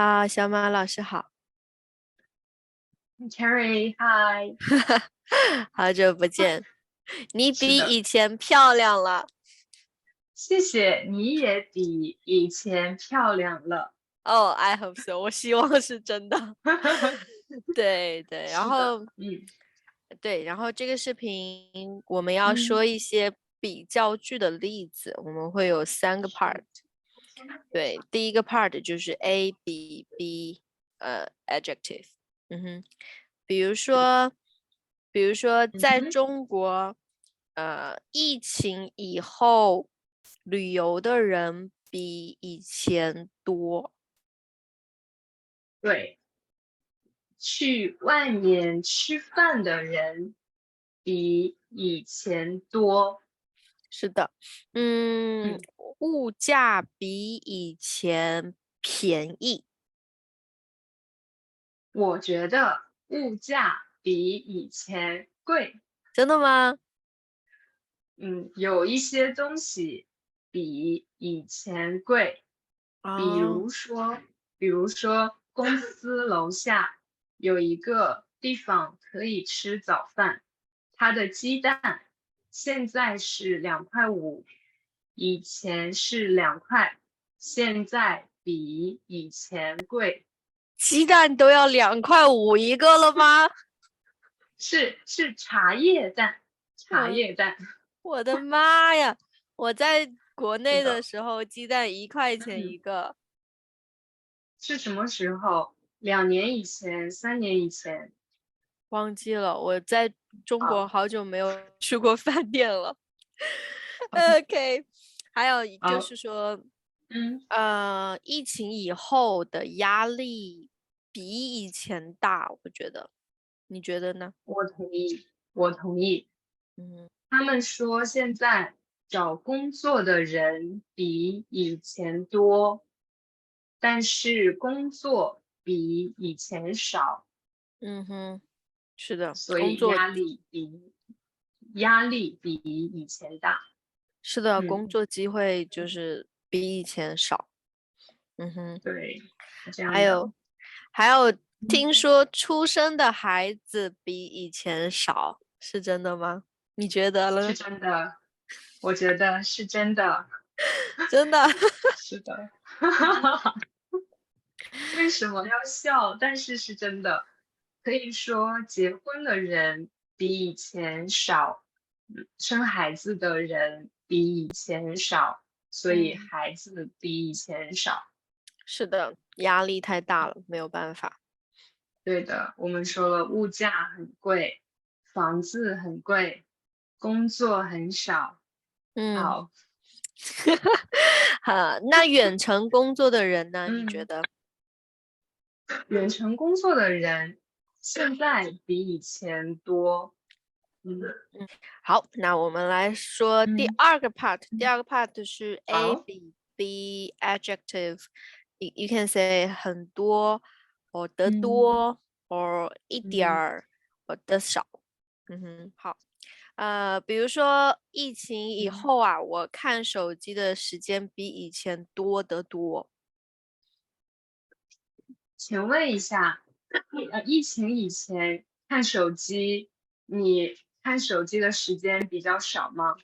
好，小马老师好，Cherry，嗨，好久不见，你比是的，以前漂亮了。谢谢，你也比以前漂亮了。哦，I hope so，我希望是真的。对对，然是的，后对，然后这个视频我们要说嗯，一些比较句的例子，我们会有3个 part。是，对，第一个 part 就是 A 比 B，adjective。比如说，在嗯哼，中国，疫情以后，旅游的人比以前多。对，去外面吃饭的人比以前多。是的，嗯，物价比以前便宜。我觉得物价比以前贵。真的吗？有一些东西比以前贵，比啊，如说，公司楼下有一个地方可以吃早饭，它的鸡蛋现在是2.5块，以前是2块，现在比以前贵，鸡蛋都要2.5块一个了吗？是茶叶蛋，茶我叶蛋，我的妈呀！我在国内的是的，时候，鸡蛋1块钱嗯。一个。是什么时候？2年以前、3年以前忘记了，我在中啊国好久没有去过饭店了。？OK，OK，还有就好，是说，嗯，疫情以后的压力比以前大，我觉得，你觉得呢？我同意，我同意。嗯，他们说现在找工作的人比以前多，但是工作比以前少，嗯哼，是的，所以工作压力比以前大。是的，工嗯，作机会就是比以前少。嗯哼，对，是这样的。还有还有，嗯，听说出生的孩子比以前少，是真的吗？你觉得是呢？真的，我觉得是真的。真的？是的。为什么要笑？但是是真的，可以说结婚的人比以前少，生孩子的人比以前少，所以嗯，孩子比以前少。是的，压力太大了，没有办法。对的，我们说了，物价很贵，房子很贵，工作很少。嗯，好，好，那远程工作的人呢？你觉嗯，得？远程工作的人现在比以前多。嗯好，那我们来说第嗯，二个 part。第二个 part 是 A 好，比 B adjective。You can say 很多，或得嗯多，或一点嗯。儿，或得少。好。比如说疫情以嗯，后啊，我看手机的时间比以前多得多。请问一下，疫情以前看手机，你看手机的时间比较少吗？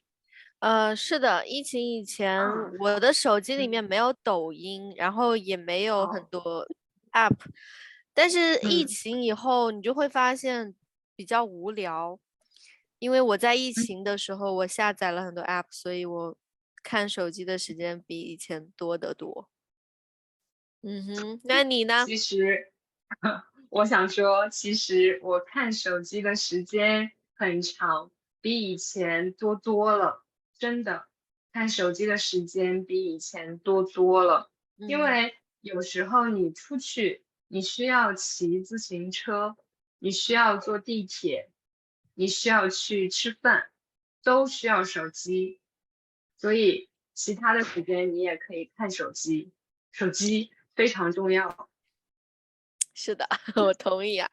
是的，疫情以前嗯我的手机里面嗯，没有抖音，然后也没有很好，多 app，但是疫嗯情以后你就会发现比较无聊，因为我在疫嗯，情的时候我下载了很多 app，所以我看手机的时间比以前多得多。嗯哼，那你呢？其实我想说，其实我看手机的时间很长，比以前多多了，真的，看手机的时间比以前多多了。因嗯为有时候你出去，你需要骑自行车，你需要坐地铁，你需要去吃饭，都需要手机，所以其他的时间你也可以看手机，手机非常重要。是的，我同意啊。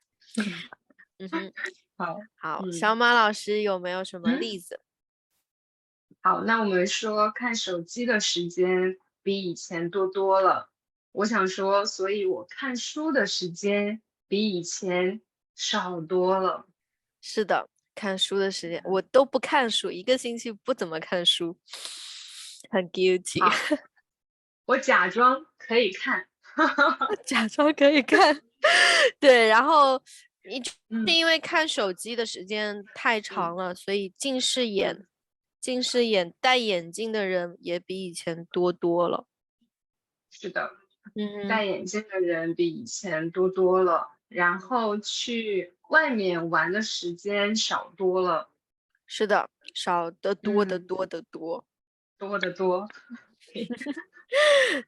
嗯哼，好，好，小嗯马老师有没有什么嗯，例子？好，那我们说看手机的时间比以前多多了。我想说，所以我看书的时间比以前少多了。是的，看书的时间我都不看书，一个星期不怎么看书，很 guilty。好，我假装可以看。假装可以看。对，然后是嗯因为看手机的时间太长了，所以近视眼戴眼镜的人也比以前多了。是的，嗯，戴眼镜的人比以前多了，然后去外面玩的时间少多了。是的，少得多得嗯，多得多。多得多。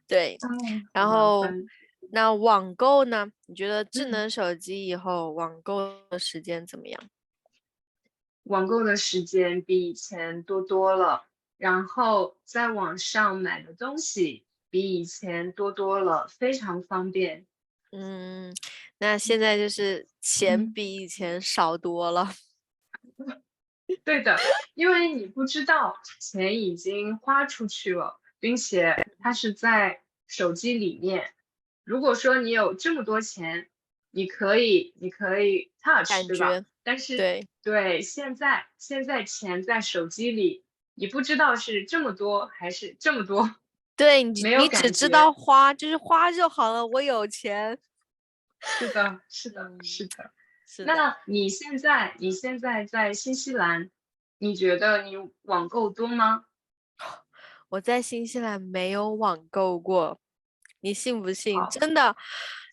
对，嗯，好然后麻烦。那网购呢？你觉得智嗯，能手机以后网购的时间怎么样？网购的时间比以前多了，然后在网上买的东西比以前多了，非常方便。嗯，那现在就是钱嗯，比以前少多了。对的，因为你不知道钱已经花出去了，并且它是在手机里面。如果说你有这么多钱，你可以 touch，对吧？感觉，但是对对，现在钱在手机里，你不知道是这么多还是这么多。对，没有你只知道感觉。花，就是花就好了，我有钱。是的，是的，嗯，是的。是的，那你现在在新西兰，你觉得你网购多吗？我在新西兰没有网购过，你信不信？好。真的，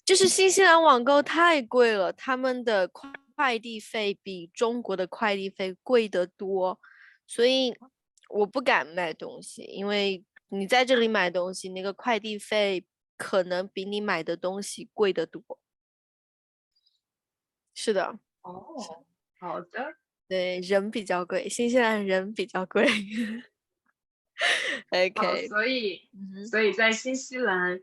就是新西兰网购太贵了，他们的快递费比中国的快递费贵得多，所以我不敢买东西，因为你在这里买东西，那个快递费可能比你买的东西贵得多。是的。哦，好的。对，人比较贵，新西兰人比较贵。好，OK，所以嗯哼，所以在新西兰，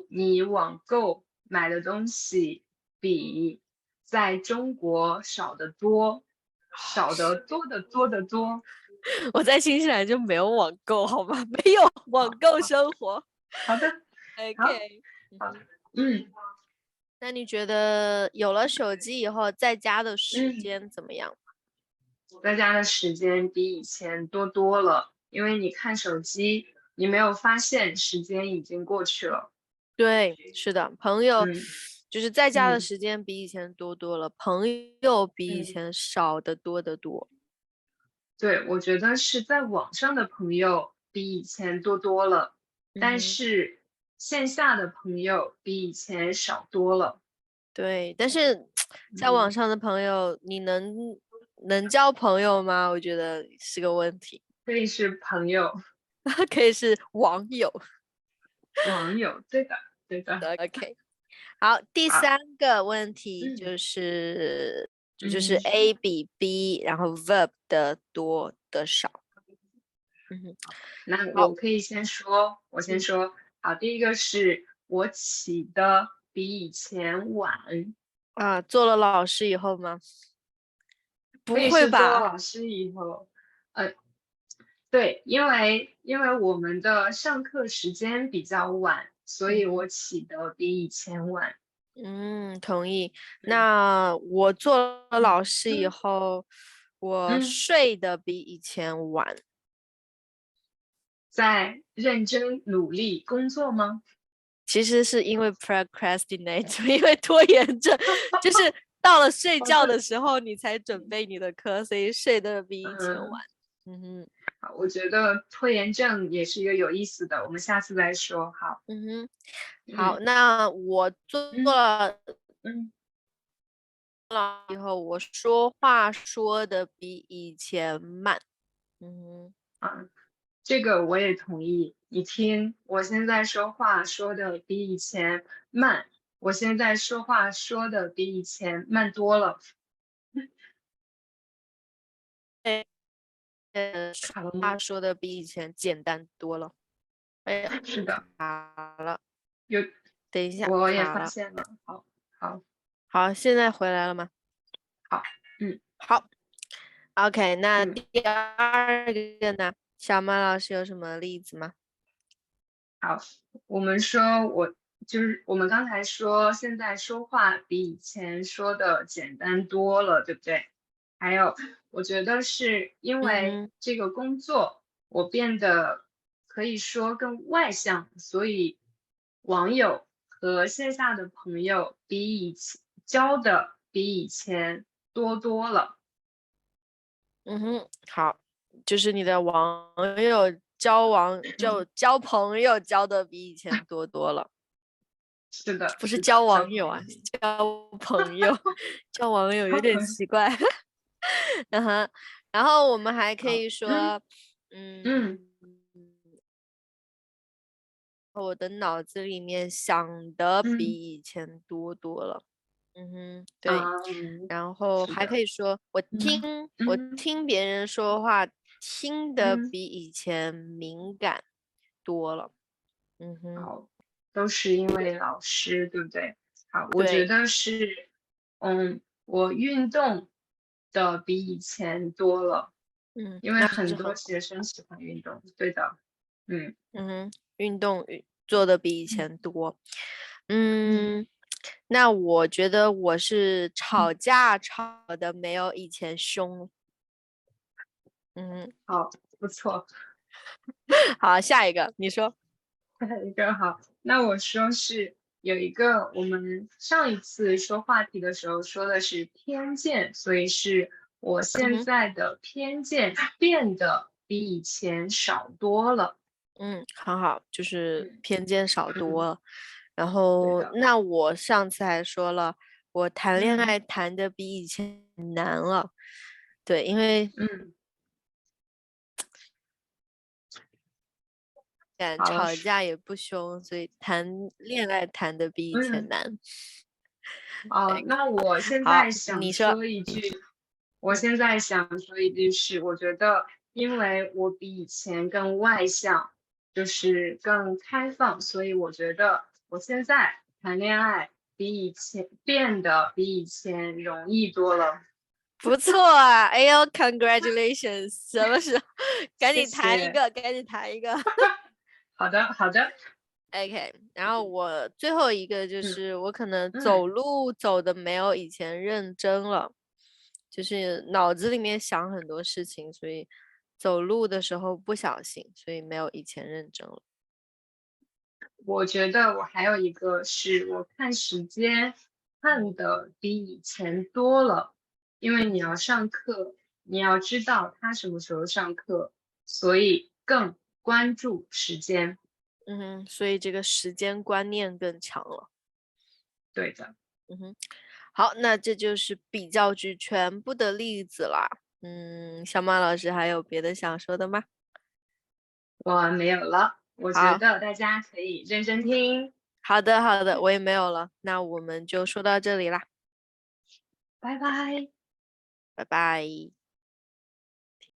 你网购买的东西比在中国少得多，少得多得多得多。我在新西兰就没有网购，好吗？没有网好，购好，生活。好的，好，OK，嗯好。哼，嗯那你觉得有了手机以后，在家的时嗯。间怎么样？在家的时间比以前多了，因为你看手机，你没有发现时间已经过去了。对，是的，朋友嗯就是在家的嗯时间比以前多了，朋友比以嗯，前少得多得多。对，我觉得是在网上的朋友比以前多了，但嗯哼。是线下的朋友比以前少多了。对，但是在网嗯，上的朋友，你能交朋友吗？我觉得是个问题。可以是朋友、可以是网友。网友，对的，对的。OK，好，第好。三个问题嗯就是 嗯，A 比 B，然后 verb 的多的少。嗯哼，那好，我可以先说，我先嗯说。好，第一个是我起的比以前晚。啊，做了老师以后吗？不可以是做了会吧？老师以后。呃，对，因为我们的上课时间比较晚，所以嗯我起得比以前晚。嗯，同意。嗯那我做了嗯老师以后，我嗯，睡得比以前晚。在认真努力工作吗？其实是因为 procrastinate，因为拖延症，就是到了睡觉好的。的时候你才准备你的课，所以睡得比以前晚。嗯，嗯哼，好，我觉得拖延症也是一个有意思的，我们下次再说。好。嗯哼，好，嗯那我做嗯了嗯以后，我说话说的比以前慢。嗯哼，啊。这个我也同意。你听，我现在说话说的比以前慢，我现在说话说的比以前慢多了。说好了吗？话说的比以前简单多了。哎呀，是的，卡了，有，等一下，我也卡了。发现了。好，好，好，现在回来了吗？好。嗯好，OK，那嗯，第二个呢？小马老师有什么例子吗？好。我们说就是我们刚才说，现在说话比以前说的简单多了，对不对？还有，我觉得是因为嗯这个工作，我变得可以说更外向，所以网友和线下的朋友比以前交的比以前多多了。嗯哼，好，就是你的网友交朋友交的比以前多多了。是的，不是交是的，交网友啊，朋友，交朋友，交网友有点交朋友，奇怪。嗯哼，然后我们还可好，以说，嗯，嗯我的脑子里面想的比嗯以前多多了。嗯哼，对，嗯，然后还可是的，以说，嗯我嗯听别人说话听得嗯。比以前敏感多了。嗯哼，好，都是因为老师，对不对？好，我觉对，得是，我运动的比以前多了，嗯，因为那是很多很好。学生喜欢运动，对的，嗯嗯哼，运动做的比以嗯前多。嗯那我觉得我是嗯，吵架吵的没有以前凶。嗯，好，不错，好，下一个你说。下一个好，那我说是有一个我们上一次说话题的时候说的是偏见，所以是我现嗯哼，在的偏见变得比以前少多了，嗯，很好，就是嗯偏见少多嗯。了。然后，对的，那我上次还说了，我谈恋嗯爱谈的比以前难了。对，因为嗯，敢好，吵架也不凶，所以谈恋爱谈的比以前嗯，难。哦，对，那我现好，在想你说。说一句，我现在想说一句是，我觉得因为我比以前更外向，就是更开放，所以我觉得我现在谈恋爱比以前变得比以前容易多了。不错啊！哎呦，congratulations！什么时候？赶谢紧谈一谢，个，赶紧谈一个。好的，好的，OK，然后我最后一个就嗯是我可能走嗯，路走的没有以前认真了，就是脑子里面想很多事情，所以走路的时候不小心，所以没有以前认真了。我觉得我还有一个是我看时间看嗯的比以前多了，因为你要上课，你要知道他什么时候上课，所以更关注时间。嗯哼，所以这个时间观念更强了。对的，嗯哼。好，那这就是比较句全部的例子啦。小马老师还有别的想说的吗？我没有了，我觉好，得大家可以认真听，好的，好的，我也没有了，那我们就说到这里啦，拜拜。拜拜。